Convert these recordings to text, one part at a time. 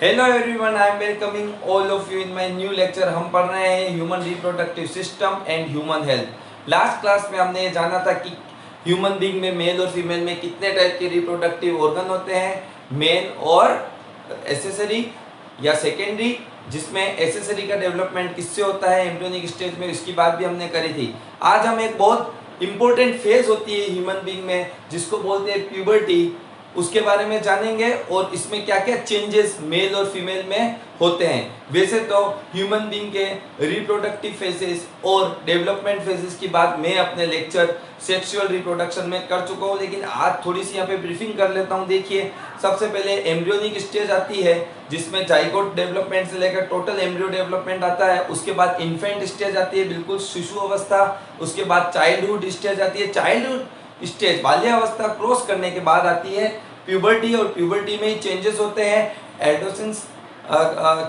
Hello everyone, I am welcoming all of you in my new lecture. हम पढ़ रहे हैं human reproductive system and human health. Last class में हमने ये जाना था कि ह्यूमन बीइंग में मेल और फीमेल में कितने टाइप के रिप्रोडक्टिव ऑर्गन होते हैं, मेन और एसेसरी या सेकेंडरी, जिसमें एसेसरी का डेवलपमेंट किससे होता है एम्ब्रियोनिक स्टेज में, इसकी बात भी हमने करी थी। आज हम एक बहुत इंपॉर्टेंट फेज होती है ह्यूमन बीइंग में जिसको बोलते हैं प्यूबर्टी, उसके बारे में जानेंगे और इसमें क्या क्या चेंजेस मेल और फीमेल में होते हैं। वैसे तो ह्यूमन बीइंग के रिप्रोडक्टिव फेजेस और डेवलपमेंट फेजेस की बात मैं अपने लेक्चर सेक्सुअल रिप्रोडक्शन में कर चुका हूँ, लेकिन आज थोड़ी सी यहाँ पे ब्रीफिंग कर लेता हूँ। देखिए, सबसे पहले एम्ब्रियोनिक स्टेज आती है जिसमें जाइगोट डेवलपमेंट से लेकर टोटल एम्ब्रियो डेवलपमेंट आता है। उसके बाद इन्फेंट स्टेज आती है, बिल्कुल शिशु अवस्था। उसके बाद चाइल्डहुड स्टेज आती है। चाइल्डहुड स्टेज बाल्यावस्था क्रॉस करने के बाद आती है प्यूबर्टी, और प्यूबर्टी में ही चेंजेस होते हैं। एडोसेंस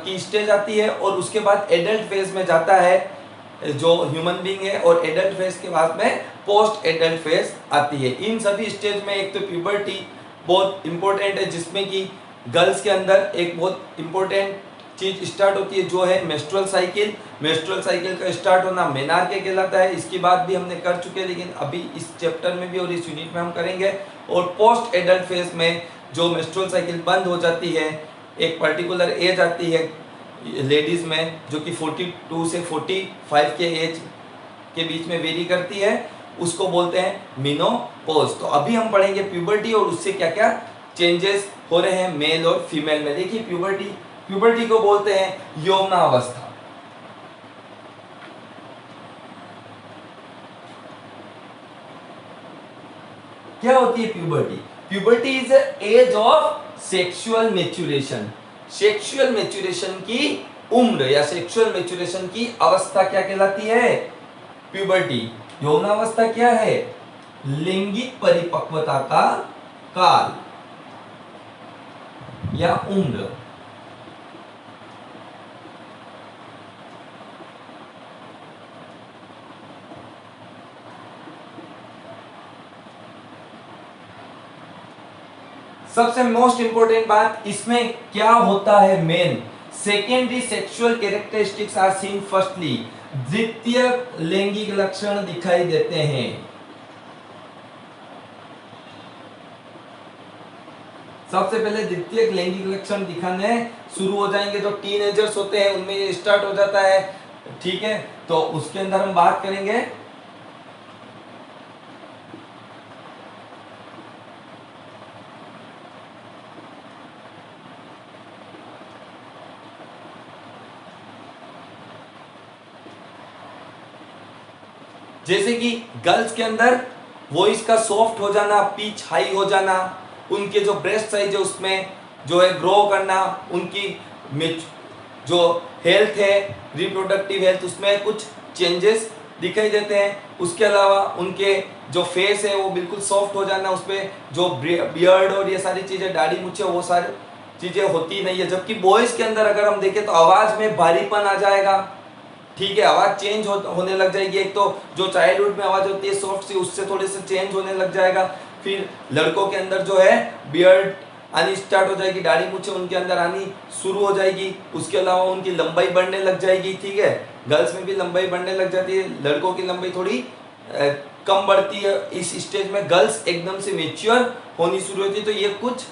की स्टेज आती है और उसके बाद एडल्ट फेज में जाता है जो ह्यूमन बीइंग है, और एडल्ट फेज के बाद में पोस्ट एडल्ट फेज आती है। इन सभी स्टेज में एक तो प्यूबर्टी बहुत इंपॉर्टेंट है, जिसमें कि गर्ल्स के अंदर एक बहुत इंपॉर्टेंट चीज स्टार्ट होती है जो है मेंस्ट्रुअल साइकिल। मेंस्ट्रुअल साइकिल का स्टार्ट होना मेनार्के कहलाता है। इसकी बात भी हमने कर चुके हैं, लेकिन अभी इस चैप्टर में भी और इस यूनिट में हम करेंगे। और पोस्ट एडल्ट फेज में जो मेंस्ट्रुअल साइकिल बंद हो जाती है, एक पर्टिकुलर एज आती है लेडीज में जो कि 42 से 45 के एज के बीच में वेरी करती है, उसको बोलते हैं मेनोपॉज। तो अभी हम पढ़ेंगे प्यूबर्टी और उससे क्या क्या चेंजेस हो रहे हैं मेल और फीमेल में। देखिए, प्यूबर्टी को बोलते हैं यौवनावस्था। क्या होती है puberty? Puberty is age of sexual maturation. Sexual maturation की उम्र या सेक्सुअल मेच्योरेशन की अवस्था क्या कहलाती है? प्यूबर्टी। यौवनावस्था क्या है? लैंगिक परिपक्वता का काल या उम्र। सबसे मोस्ट इंपोर्टेंट बात इसमें क्या होता है main, secondary sexual characteristics are seen firstly. द्वितीय लैंगिक लक्षण दिखाई देते हैं। सबसे पहले द्वितीय लैंगिक लक्षण दिखाने शुरू हो जाएंगे। जो टीनेजर्स होते हैं उनमें ये स्टार्ट हो जाता है, ठीक है। तो उसके अंदर हम बात करेंगे जैसे कि गर्ल्स के अंदर वॉइस का सॉफ्ट हो जाना, पिच हाई हो जाना, उनके जो ब्रेस्ट साइज है उसमें जो है ग्रो करना, उनकी जो हेल्थ है रिप्रोडक्टिव हेल्थ उसमें कुछ चेंजेस दिखाई देते हैं। उसके अलावा उनके जो फेस है वो बिल्कुल सॉफ्ट हो जाना, उसमें जो बियर्ड और ये सारी चीज़ें, दाढ़ी मूछें, वो सारी चीज़ें होती नहीं है। जबकि बॉयज़ के अंदर अगर हम देखें तो आवाज़ में भारीपन आ जाएगा, ठीक है, आवाज चेंज होने लग जाएगी। एक तो जो चाइल्डहुड में आवाज होती है सॉफ्ट सी, उससे थोड़े से चेंज होने लग जाएगा। फिर लड़कों के अंदर जो है बियर्ड आनी स्टार्ट हो जाएगी, दाढ़ी मूछें उनके अंदर आनी शुरू हो जाएगी। उसके अलावा उनकी लंबाई बढ़ने लग जाएगी, ठीक है। गर्ल्स में भी लंबाई बढ़ने लग जाती है, लड़कों की लंबाई थोड़ी कम बढ़ती है। इस स्टेज में गर्ल्स एकदम से मेच्योर होनी शुरू होती है। तो ये कुछ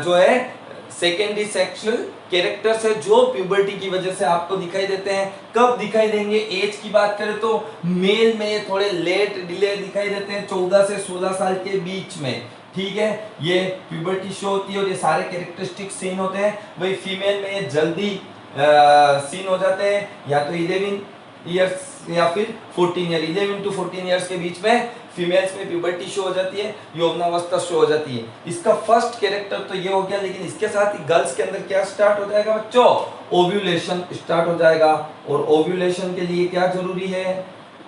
जो है सेकेंडरी सेक्सुअल कैरेक्टर्स है जो प्यूबर्टी की वजह से आपको दिखाई देते हैं। कब दिखाई देंगे? एज की बात करें तो मेल में थोड़े लेट डिले दिखाई देते हैं, 14 से 16 साल के बीच में, ठीक है। ये प्यूबर्टी शो होती है और ये सारे कैरेक्टरिस्टिक सीन होते हैं। वही फीमेल में ये जल्दी सीन हो जाते हैं, या तो 11 ईयर्स या फिर 14 ईयर, 11 to 14 ईयर्स के बीच में फीमेल्स में प्यूबर्टी शो हो जाती है, यौवनावस्था शो हो जाती है। इसका फर्स्ट कैरेक्टर तो ये हो गया, लेकिन इसके साथ ही गर्ल्स के अंदर क्या स्टार्ट हो जाएगा बच्चों? ओव्यूलेशन स्टार्ट हो जाएगा। और ओव्यूलेशन के लिए क्या जरूरी है?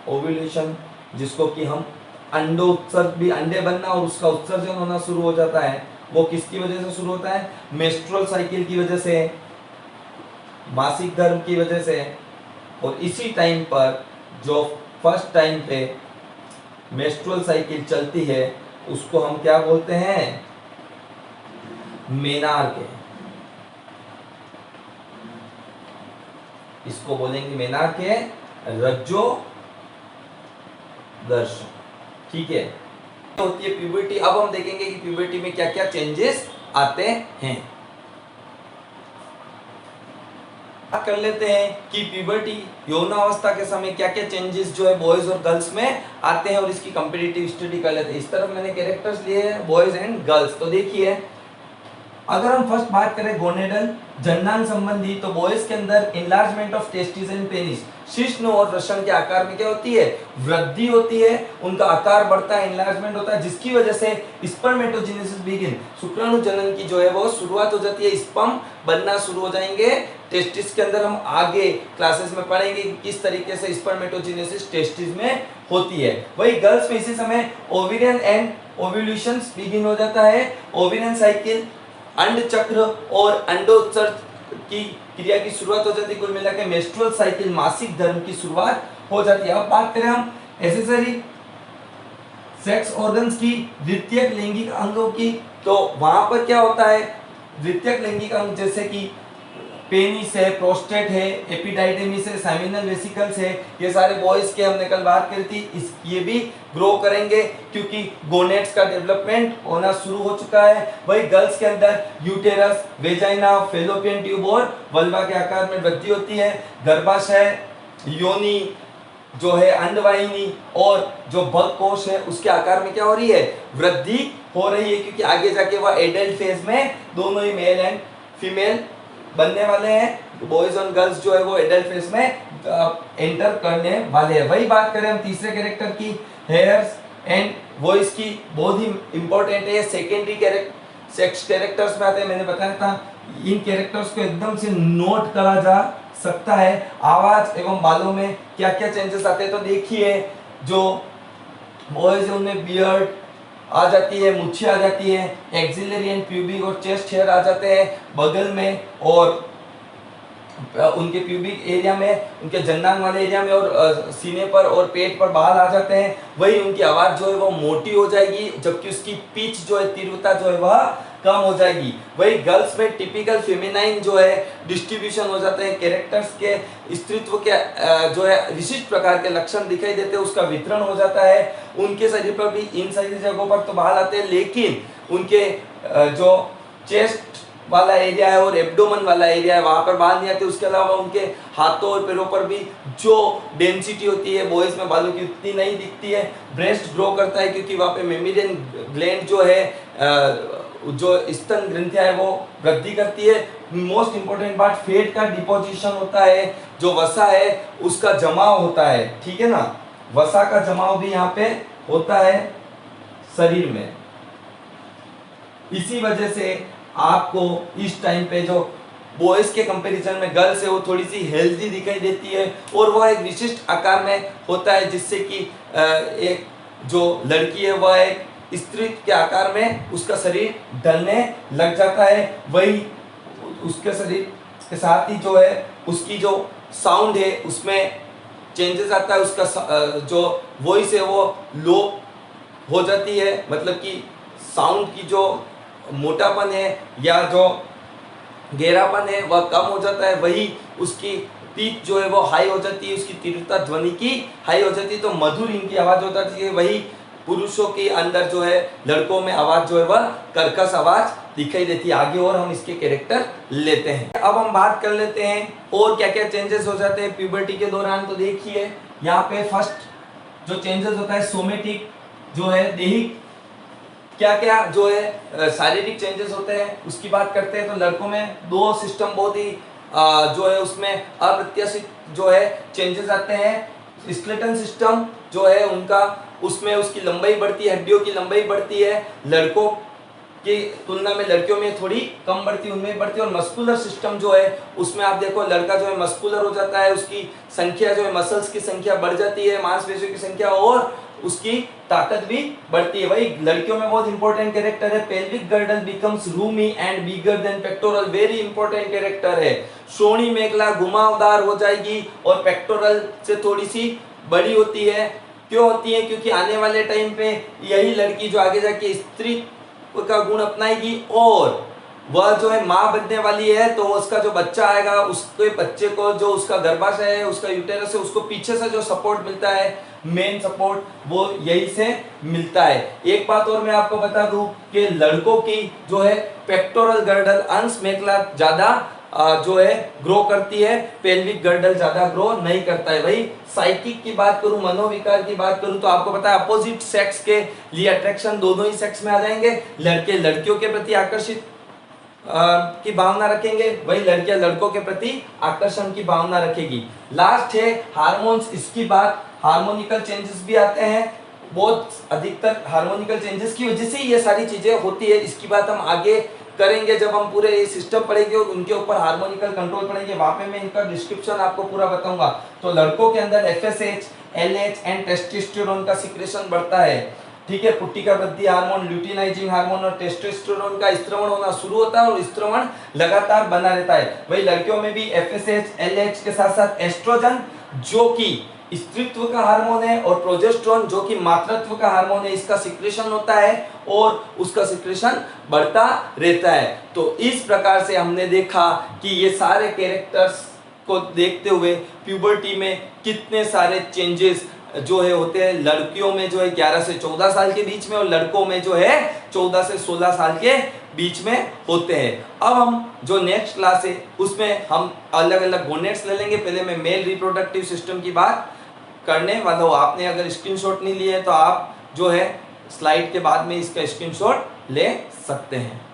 ओव्यूलेशन, जिसको कि हम अंडोत्सर्ग भी, अंडे बनना और उसका उत्सर्जन होना शुरू हो जाता है, वो किसकी वजह से शुरू होता है? मेंस्ट्रुअल साइकिल की वजह से, मासिक धर्म की वजह से। और इसी टाइम पर जो फर्स्ट टाइम पे मेंस्ट्रुअल साइकिल चलती है उसको हम क्या बोलते हैं? मेनार्के। इसको बोलेंगे मेनार के रज्जो दर्शन। ठीक है, होती है प्यूबर्टी। अब हम देखेंगे कि प्यूबर्टी में क्या क्या चेंजेस आते हैं। कर लेते हैं कि प्यूबर्टी यौनावस्था के समय क्या क्या चेंजेस जो है बॉयज और गर्ल्स में आते हैं और इसकी कंपैरेटिव स्टडी कर लेते हैं। इस तरफ मैंने कैरेक्टर्स लिए हैं बॉयज एंड गर्ल्स। तो देखिए, अगर हम फर्स्ट बात करें गोनेडल जननांग संबंधी, तो बॉयज के अंदर enlargement of testis and penis, शिश्न और वृषण के आकार में क्या होती है, वृद्धि होती है, उनका आकार बढ़ता है, इनलार्जमेंट होता है, जिसकी वजह से स्पर्मेटोजेनेसिस बिगिन, शुक्राणु जनन की जो है वो शुरुआत हो जाती है, स्पर्म बनना शुरू हो जाएंगे टेस्टिस के अंदर। हम आगे क्लासेस में पढ़ेंगे कि किस तरीके से स्पर्मेटोजेनेसिस टेस्टिस में होती है। वही गर्ल्स में इसी समय ओविरियन एंड ओव्यूलेशन बिगिन हो जाता है। ओविरियन साइकिल, अंड चक्र और अंडोत्सर्ग की क्रिया की शुरुआत हो जाती है। कुल मिलाकर मेंस्ट्रुअल साइकिल, मासिक धर्म की शुरुआत हो जाती है। अब बात करें हम एक्सेसरी सेक्स ऑर्गन्स की, द्वितीयक लैंगिक अंगों की, तो वहां पर क्या होता है, द्वितीयक लैंगिक अंग जैसे कि पेनिस है, प्रोस्टेट है, एपिडाइडेमिस है, सेमिनल वेसिकल्स है, ये सारे बॉयज के हमने कल बात करी थी, ये भी ग्रो करेंगे क्योंकि गोनेट्स का डेवलपमेंट होना शुरू हो चुका है। वही गर्ल्स के अंदर यूटेरस, वेजाइना, फेलोपियन ट्यूब और वल्वा के आकार में वृद्धि होती है। गर्भाशय, योनि जो है, अंडवाहिनी और जो भग कोश है उसके आकार में क्या हो रही है, वृद्धि हो रही है, क्योंकि आगे जाके वह एडल्ट फेज में दोनों ही मेल एंड फीमेल बनने वाले हैं। बॉयज और गर्ल्स जो है वो एडल्ट फेज में एंटर करने वाले हैं। वही बात करें हम तीसरे कैरेक्टर की, हेयर्स एंड वॉइस की, बहुत ही इंपॉर्टेंट है, सेकेंडरी कैरेक्टर्स में आते हैं। मैंने बताया था इन कैरेक्टर्स को एकदम से नोट करा जा सकता है। आवाज एवं बालों में क्या क्या चेंजेस आते हैं, तो देखिए जो बॉयज उनमें बियर्ड आ जाती है, मुच्छी आ जाती है, एक्सिलरी एंड प्यूबिक और चेस्ट हेयर आ जाते हैं बगल में, और उनके प्यूबिक एरिया में, उनके जन्नांग वाले एरिया में और सीने पर और पेट पर बाल आ जाते हैं। वही उनकी आवाज जो है वो मोटी हो जाएगी, जबकि उसकी पिच जो है, तीव्रता जो है वह कम हो जाएगी। वही गर्ल्स में टिपिकल फेमिनाइन जो है डिस्ट्रीब्यूशन हो जाते हैं, कैरेक्टर्स के स्त्रीत्व के जो है विशिष्ट प्रकार के लक्षण दिखाई देते हैं, उसका वितरण हो जाता है। उनके शरीर पर भी इन सारी जगहों पर तो बाल आते हैं, लेकिन उनके जो चेस्ट वाला एरिया है और एब्डोमेन वाला एरिया है वहां पर बाल नहीं आते। उसके अलावा उनके हाथों और पैरों पर भी जो डेंसिटी होती है बॉयज में बालों की उतनी नहीं दिखती है। ब्रेस्ट ग्रो करता है क्योंकि वहां पे मेमिडियन ग्लैंड जो है, जो स्तन ग्रंथियां है वो वृद्धि करती है। मोस्ट इंपोर्टेंट बात, फैट का डिपोजिशन होता है, जो वसा है उसका जमाव होता है, ठीक है ना, वसा का जमाव भी यहाँ पे होता है शरीर में। इसी वजह से आपको इस टाइम पे जो बॉयज के कंपैरिजन में गर्ल्स है वो थोड़ी सी हेल्दी दिखाई देती है और वह एक विशिष्ट आकार में होता है, जिससे कि एक जो लड़की है वह एक स्त्री के आकार में उसका शरीर ढलने लग जाता है। वही उसके शरीर के साथ ही जो है उसकी जो साउंड है उसमें चेंजेस आता है, उसका जो वॉइस है वो लो हो जाती है, मतलब कि साउंड की जो मोटापन है या जो गहरापन है वह कम हो जाता है। वही उसकी पिच जो है वो हाई हो जाती है, उसकी तीव्रता ध्वनि की हाई हो जाती है, तो मधुर इनकी आवाज हो जाती है। वही पुरुषों के अंदर जो है, लड़कों में आवाज जो है वह कर्कश आवाज दिखाई देती है। आगे और हम इसके कैरेक्टर लेते हैं। अब हम बात कर लेते हैं और क्या क्या चेंजेस हो जाते हैं प्यूबर्टी के दौरान। तो देखिए यहाँ पे फर्स्ट जो चेंजेस होता है सोमेटिक, जो है दैहिक, क्या क्या जो है शारीरिक चेंजेस होते हैं उसकी बात करते हैं। तो लड़कों में दो सिस्टम बहुत ही जो है उसमें अप्रत्याशित जो है चेंजेस आते हैं। स्केलेटन सिस्टम जो है उनका, उसमें उसकी लंबाई बढ़ती है, हड्डियों की लंबाई बढ़ती है, लड़कों की तुलना में लड़कियों में थोड़ी कम बढ़ती है, उनमें बढ़ती है। और मस्कुलर सिस्टम जो है उसमें आप देखो लड़का जो है मस्कुलर हो जाता है, उसकी संख्या जो है मसल्स की संख्या बढ़ जाती है, मांसपेशियों की संख्या और उसकी ताकत भी बढ़ती है। वही लड़कियों में बहुत इंपॉर्टेंट कैरेक्टर है, pelvic girdle becomes Rumi and bigger than pectoral, very important character है। श्रोणी मेखला घुमावदार हो जाएगी और पेक्टोरल से थोड़ी सी बड़ी होती है। क्यों होती है? क्योंकि आने वाले टाइम पे यही लड़की जो आगे जाके स्त्री का गुण अपनाएगी और वह जो है माँ बनने वाली है, तो उसका जो बच्चा आएगा उसके बच्चे को जो उसका गर्भाशय है, उसका यूटेरस है, उसको पीछे से जो सपोर्ट मिलता है, मेन सपोर्ट, वो यही से मिलता है। एक बात और मैं आपको बता दूं कि लड़कों की जो है पेक्टोरल गर्डल अंश मेखला ज्यादा जो है ग्रो करती है, पेल्विक गर्डल ज्यादा ग्रो नहीं करता है। वही साइकिक की बात करूं, मनोविकार की बात करूं, तो आपको पता है अपोजिट सेक्स के लिए अट्रैक्शन दोनों ही सेक्स में आ जाएंगे। लड़के लड़कियों के प्रति आकर्षित की भावना रखेंगे, वही लड़कियां लड़कों के प्रति आकर्षण की भावना रखेगी। लास्ट है हार्मोन्स। इसकी बात, हार्मोनिकल चेंजेस भी आते हैं, बहुत अधिकतर हार्मोनिकल चेंजेस की वजह से ये सारी चीजें होती है। इसकी बात हम आगे करेंगे जब हम पूरे ये सिस्टम पढ़ेंगे और उनके ऊपर हार्मोनिकल कंट्रोल पढ़ेंगे, वहां पे मैं इनका डिस्क्रिप्शन आपको पूरा बताऊंगा। तो लड़कों के अंदर एफएसएच, एलएच एंड टेस्टोस्टेरोन का सिक्रेशन बढ़ता है, ठीक है। पुष्टिका वृद्धि हार्मोन, ल्यूटिनाइजिंग हार्मोन और टेस्टोस्टेरोन का स्त्रवण होना शुरू होता है और स्त्रवण लगातार बना रहता है। वही लड़कियों में भी एफएसएच, एलएच के साथ साथ एस्ट्रोजन जो कि स्त्रीत्व का हार्मोन है और प्रोजेस्टेरोन जो कि मातृत्व का हार्मोन है, इसका सिक्रेशन होता है और उसका सिक्रेशन बढ़ता रहता है। तो इस प्रकार से हमने देखा कि ये सारे कैरेक्टर्स को देखते हुए प्यूबर्टी में कितने सारे चेंजेस जो है होते हैं। लड़कियों में जो है 11 से 14 साल के बीच में और लड़कों में जो है 14 से 16 साल के बीच में होते हैं। अब हम जो नेक्स्ट क्लास है उसमें हम अलग अलग गोनेट्स ले लेंगे। पहले मैं मेल रिप्रोडक्टिव सिस्टम की बात करने वाला हूँ। आपने अगर स्क्रीनशॉट नहीं लिए तो आप जो है स्लाइड के बाद में इसका स्क्रीनशॉट ले सकते हैं।